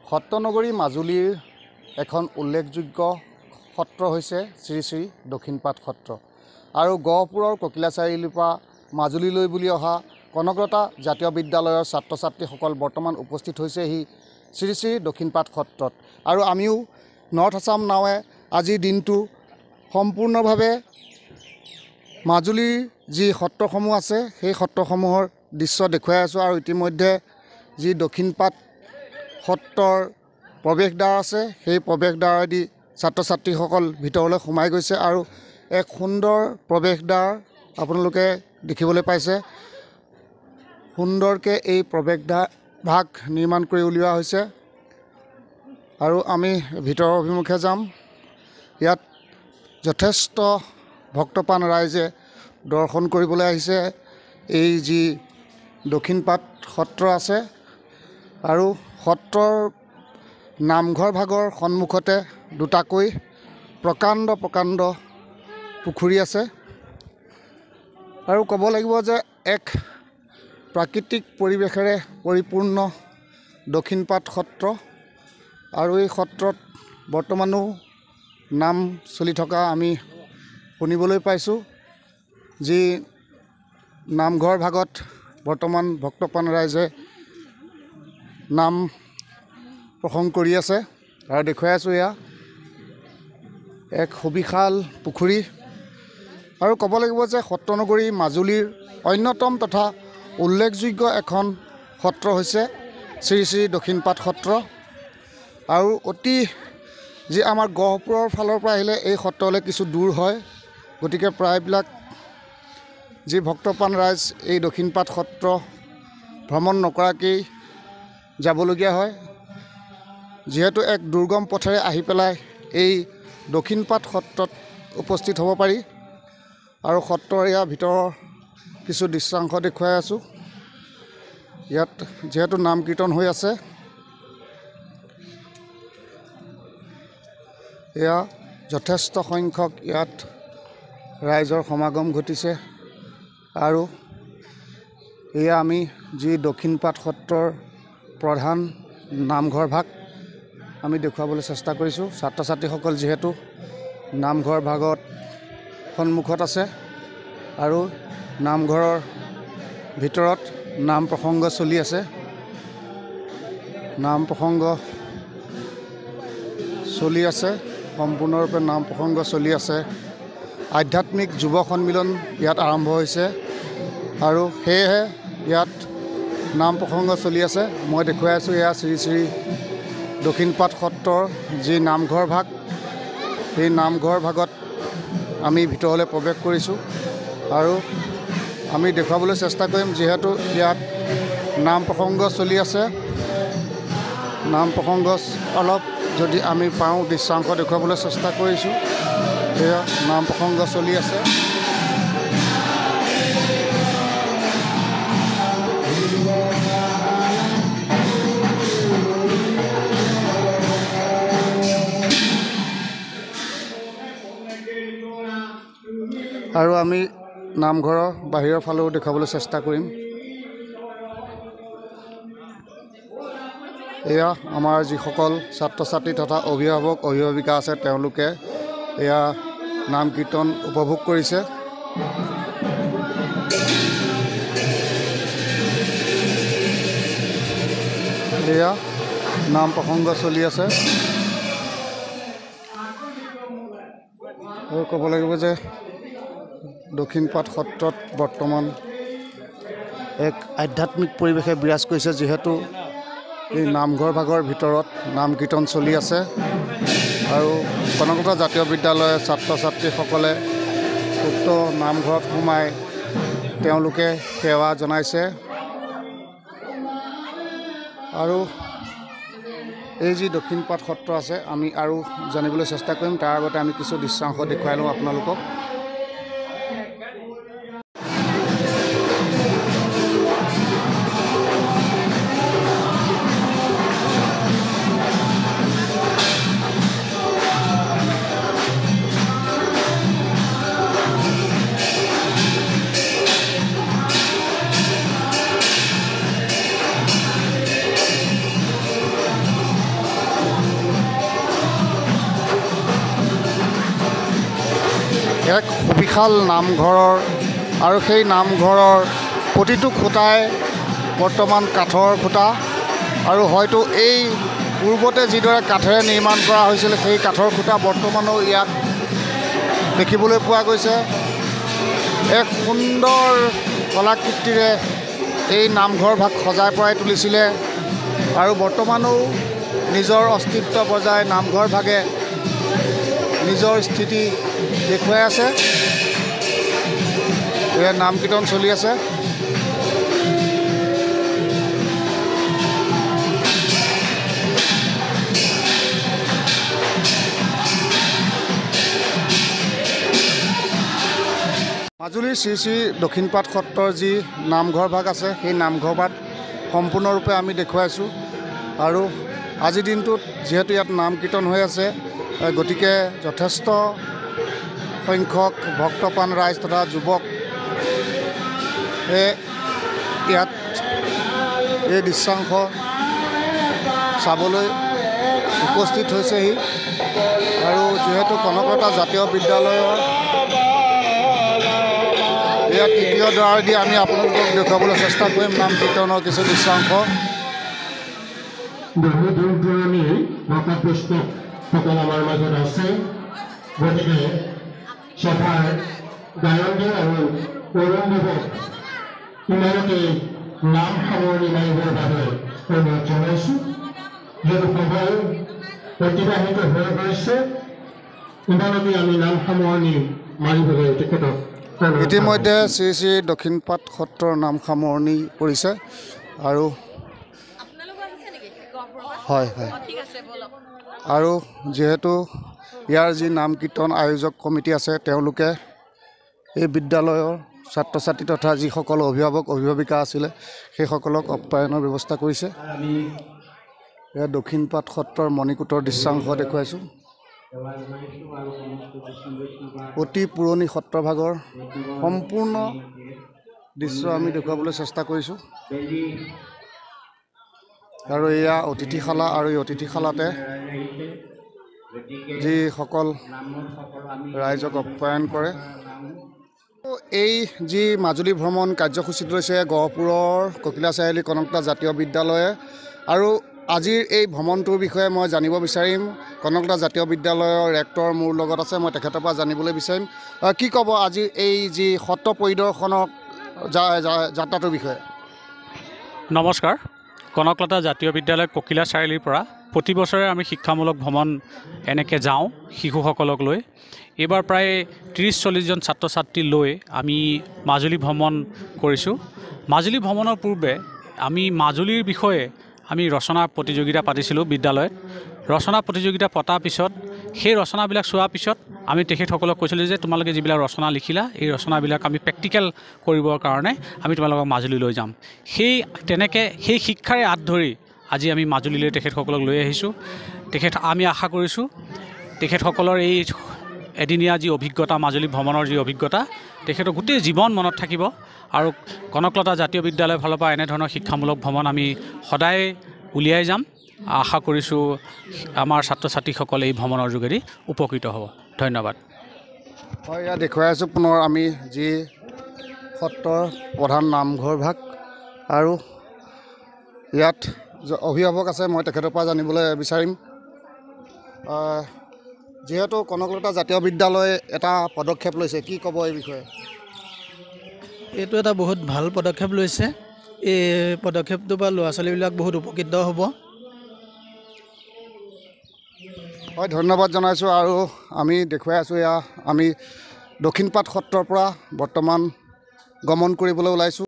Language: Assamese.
সত্ৰনগৰী মাজুলীৰ এখন উল্লেখযোগ্য সত্ৰ হৈছে শ্ৰী শ্ৰী দক্ষিণপাট সত্ৰ আৰু গহপুৰৰ ককিলা চাৰিআলিৰ পৰা মাজুলীলৈ বুলি অহা কনকলতা জাতীয় বিদ্যালয়ৰ ছাত্ৰ ছাত্ৰীসকল বৰ্তমান উপস্থিত হৈছেহি শ্ৰী শ্ৰী দক্ষিণপাট সত্ৰত আৰু আমিও নৰ্থ আছাম নাৱে আজিৰ দিনটো সম্পূৰ্ণভাৱে মাজুলীৰ যি সত্ৰসমূহ আছে সেই সত্ৰসমূহৰ দৃশ্য দেখুৱাই আছোঁ আৰু ইতিমধ্যে যি দক্ষিণপাট সত্ৰৰ প্ৰৱেশদ্বাৰ আছে সেই প্ৰৱেশদ্বাৰেদি ছাত্ৰ ছাত্ৰীসকল ভিতৰলৈ সোমাই গৈছে আৰু এক সুন্দৰ প্ৰৱেশদ্বাৰ আপোনালোকে দেখিবলৈ পাইছে সুন্দৰকৈ এই প্ৰৱেশদ্বাৰ ভাগ নিৰ্মাণ কৰি উলিওৱা হৈছে আৰু আমি ভিতৰৰ অভিমুখে যাম ইয়াত যথেষ্ট ভক্তপ্ৰাণ ৰাইজে দৰ্শন কৰিবলৈ আহিছে এই যি দক্ষিণপাট সত্ৰ আছে আৰু সত্ৰৰ নামঘৰ ভাগৰ সন্মুখতে দুটাকৈ প্ৰকাণ্ড পুখুৰী আছে আৰু ক'ব লাগিব যে এক প্ৰাকৃতিক পৰিৱেশেৰে পৰিপূৰ্ণ দক্ষিণপাট সত্ৰ আৰু এই সত্ৰত বৰ্তমানো নাম চলি থকা আমি শুনিবলৈ পাইছোঁ যি নামঘৰ ভাগত বৰ্তমান ভক্তপ্ৰাণ ৰাইজে নাম প্ৰসংগ কৰি আছে আৰু দেখুৱাই আছোঁ এয়া এক সুবিশাল পুখুৰী আৰু ক'ব লাগিব যে সত্ৰনগৰী মাজুলীৰ অন্যতম তথা উল্লেখযোগ্য এখন সত্ৰ হৈছে শ্ৰী শ্ৰী দক্ষিণপাট সত্ৰ আৰু অতি যি আমাৰ গহপুৰৰ ফালৰ পৰা আহিলে এই সত্ৰলৈ কিছু দূৰ হয় গতিকে প্ৰায়বিলাক যি ভক্তপ্ৰাণ ৰাইজ এই দক্ষিণপাট সত্ৰ ভ্ৰমণ নকৰাকেই যাবলগীয়া হয় যিহেতু এক দুৰ্গম পথেৰে আহি পেলাই এই দক্ষিণপাট সত্ৰত উপস্থিত হ'ব পাৰি আৰু সত্ৰৰ ইয়াৰ ভিতৰৰ কিছু দৃশ্যাংশ দেখুৱাই আছোঁ ইয়াত যিহেতু নাম কীৰ্তন হৈ আছে এয়া যথেষ্ট সংখ্যক ইয়াত ৰাইজৰ সমাগম ঘটিছে আৰু এয়া আমি যি দক্ষিণপাট সত্ৰৰ প্ৰধান নামঘৰ ভাগ আমি দেখুৱাবলৈ চেষ্টা কৰিছোঁ ছাত্ৰ ছাত্ৰীসকল যিহেতু নামঘৰ ভাগত সন্মুখত আছে আৰু নামঘৰৰ ভিতৰত নাম প্ৰসংগ চলি আছে নাম প্ৰসংগ চলি আছে সম্পূৰ্ণৰূপে নাম প্ৰসংগ চলি আছে আধ্যাত্মিক যুৱ সন্মিলন ইয়াত আৰম্ভ হৈছে আৰু সেয়েহে ইয়াত নাম প্ৰসংগ চলি আছে মই দেখুৱাই আছোঁ এয়া শ্ৰী শ্ৰী দক্ষিণপাট সত্ৰৰ যি নামঘৰ ভাগ সেই নামঘৰ ভাগত আমি ভিতৰলৈ প্ৰৱেশ কৰিছোঁ আৰু আমি দেখুৱাবলৈ চেষ্টা কৰিম যিহেতু ইয়াত নাম প্ৰসংগ চলি আছে নাম প্ৰসংগ অলপ যদি আমি পাওঁ দৃশ্যাংশ দেখুৱাবলৈ চেষ্টা কৰিছোঁ এয়া নাম প্ৰসংগ চলি আছে আৰু আমি নামঘৰৰ বাহিৰৰ ফালেও দেখুৱাবলৈ চেষ্টা কৰিম এয়া আমাৰ যিসকল ছাত্ৰ ছাত্ৰী তথা অভিভাৱক অভিভাৱিকা আছে তেওঁলোকে এয়া নাম কীৰ্তন উপভোগ কৰিছে এয়া নাম প্ৰসংগ চলি আছে আৰু ক'ব লাগিব যে দক্ষিণপাট সত্ৰত বৰ্তমান এক আধ্যাত্মিক পৰিৱেশে বিৰাজ কৰিছে যিহেতু এই নামঘৰ ভাগৰ ভিতৰত নাম কীৰ্তন চলি আছে আৰু কনকলতা জাতীয় বিদ্যালয়ৰ ছাত্ৰ ছাত্ৰীসকলে উক্ত নামঘৰত সোমাই তেওঁলোকে সেৱা জনাইছে আৰু এই যি দক্ষিণপাট সত্ৰ আছে আমি আৰু জানিবলৈ চেষ্টা কৰিম তাৰ আগতে আমি কিছু দৃশ্যাংশ দেখুৱাই লওঁ আপোনালোকক এক সুবিশাল নামঘৰৰ আৰু সেই নামঘৰৰ প্ৰতিটো খুঁটাই বৰ্তমান কাঠৰ খুঁটা আৰু হয়তো এই পূৰ্বতে যিদৰে কাঠেৰে নিৰ্মাণ কৰা হৈছিল সেই কাঠৰ খুঁটা বৰ্তমানো ইয়াত দেখিবলৈ পোৱা গৈছে। এক সুন্দৰ কলাকৃতিৰে এই নামঘৰ ভাগ সজাই পৰাই তুলিছিলে আৰু বৰ্তমানো নিজৰ অস্তিত্ব বজাই নামঘৰ ভাগে নিজৰ স্থিতি দেখুৱাই আছে। ইয়াত নাম কীৰ্তন চলি আছে। মাজুলীৰ শ্ৰী শ্ৰী দক্ষিণপাট সত্ৰৰ যি নামঘৰ ভাগ আছে সেই নামঘৰ ভাগ সম্পূৰ্ণৰূপে আমি দেখুৱাইছোঁ আৰু আজিৰ দিনটোত যিহেতু ইয়াত নাম কীৰ্তন হৈ আছে গতিকে যথেষ্ট সংখ্যক ভক্তপ্ৰাণ ৰাইজ তথা যুৱক ইয়াত এই দৃশ্যাংশ চাবলৈ উপস্থিত হৈছেহি আৰু যিহেতু কনকলতা জাতীয় বিদ্যালয়ৰ ইয়াত তৃতীয় দ্বাৰেদি আমি আপোনালোকক দেখুৱাবলৈ চেষ্টা কৰিম নাম কীৰ্তনৰ কিছু দৃশ্যাংশ। বহু দূৰ দূৰণিৰ ভকতবৈষ্ণৱসকল আমাৰ মাজত আছে, গতিকে সভাৰ গায়ন আৰু অৰুণদেৱক ইমানতে নাম সামৰণি মাৰিবৰ বাবে অনুৰোধ জনাইছোঁ। যিহেতু সভাই অতিবাহিত হৈ গৈছে, ইমানতে আমি নাম সামৰণি মাৰিবলৈ তেখেতক ইতিমধ্যে শ্ৰী শ্ৰী দক্ষিণপাট সত্ৰৰ নাম সামৰণি কৰিছে আৰু হয় হয় আৰু যিহেতু ইয়াৰ যি নাম কীৰ্তন আয়োজক কমিটি আছে তেওঁলোকে এই বিদ্যালয়ৰ ছাত্ৰ ছাত্ৰী তথা যিসকল অভিভাৱক অভিভাৱিকা আছিলে সেইসকলক আপ্যায়নৰ ব্যৱস্থা কৰিছে। ইয়াত দক্ষিণপাট সত্ৰৰ মণিকূটৰ দৃশ্যাংশ দেখুৱাইছোঁ। অতি পুৰণি সত্ৰভাগৰ সম্পূৰ্ণ দৃশ্য আমি দেখুৱাবলৈ চেষ্টা কৰিছোঁ আৰু এয়া অতিথিশালা আৰু এই অতিথিশালাতে যিসকল ৰাইজক আপ্যায়ন কৰে। এই যি মাজুলী ভ্ৰমণ কাৰ্যসূচীত লৈছে গহপুৰৰ ককিলা চাৰিআলি কনকলতা জাতীয় বিদ্যালয়ে আৰু আজিৰ এই ভ্ৰমণটোৰ বিষয়ে মই জানিব বিচাৰিম। কনকলতা জাতীয় বিদ্যালয়ৰ ৰেক্টৰ মোৰ লগত আছে, মই তেখেতৰ পৰা জানিবলৈ বিচাৰিম কি ক'ব আজিৰ এই যি সত্ৰ পৰিদৰ্শনৰ যাত্ৰাটোৰ বিষয়ে। নমস্কাৰ। কনকলতা জাতীয় বিদ্যালয় ককিলা চাৰিআলিৰ পৰা প্ৰতি বছৰে আমি শিক্ষামূলক ভ্ৰমণ এনেকৈ যাওঁ শিশুসকলক লৈ। এইবাৰ প্ৰায় 30-40জন ছাত্ৰ ছাত্ৰী লৈ আমি মাজুলী ভ্ৰমণ কৰিছোঁ। মাজুলী ভ্ৰমণৰ পূৰ্বে আমি মাজুলীৰ বিষয়ে আমি ৰচনা প্ৰতিযোগিতা পাতিছিলোঁ বিদ্যালয়ত। ৰচনা প্ৰতিযোগিতা পতাৰ পিছত সেই ৰচনাবিলাক চোৱাৰ পিছত আমি তেখেতসকলক কৈছিলোঁ যে তোমালোকে যিবিলাক ৰচনা লিখিলা এই ৰচনাবিলাক আমি প্ৰেক্টিকেল কৰিবৰ কাৰণে আমি তোমালোকক মাজুলী লৈ যাম। তেনেকৈ সেই শিক্ষাৰে হাত ধৰি আজি আমি মাজুলীলৈ তেখেতসকলক লৈ আহিছোঁ। আমি আশা কৰিছোঁ তেখেতসকলৰ এই এদিনীয়া যি অভিজ্ঞতা মাজুলী ভ্ৰমণৰ যি অভিজ্ঞতা তেখেতৰ গোটেই জীৱন মনত থাকিব আৰু কনকলতা জাতীয় বিদ্যালয়ৰ ফালৰ পৰা এনেধৰণৰ শিক্ষামূলক ভ্ৰমণ আমি সদায় উলিয়াই যাম। আশা কৰিছোঁ আমাৰ ছাত্ৰ ছাত্ৰীসকলে এই ভ্ৰমণৰ যোগেদি উপকৃত হ'ব। ধন্যবাদ। হয়, ইয়াত দেখুৱাই আছোঁ পুনৰ আমি যি সত্ৰৰ প্ৰধান নামঘৰ ভাগ আৰু ইয়াত অভিভাৱক আছে, মই তেখেতৰ পৰা জানিবলৈ বিচাৰিম। যিহেতু কনকলতা জাতীয় বিদ্যালয়ে এটা পদক্ষেপ লৈছে, কি ক'ব এই বিষয়ে? এইটো এটা বহুত ভাল পদক্ষেপ লৈছে। এই পদক্ষেপটোৰ পৰা ল'ৰা ছোৱালীবিলাক বহুত উপকৃত হ'ব। হয়, ধন্যবাদ জনাইছোঁ। আৰু আমি দেখুৱাই আছোঁ এয়া আমি দক্ষিণপাট সত্ৰৰ পৰা বৰ্তমান গমন কৰিবলৈ ওলাইছোঁ।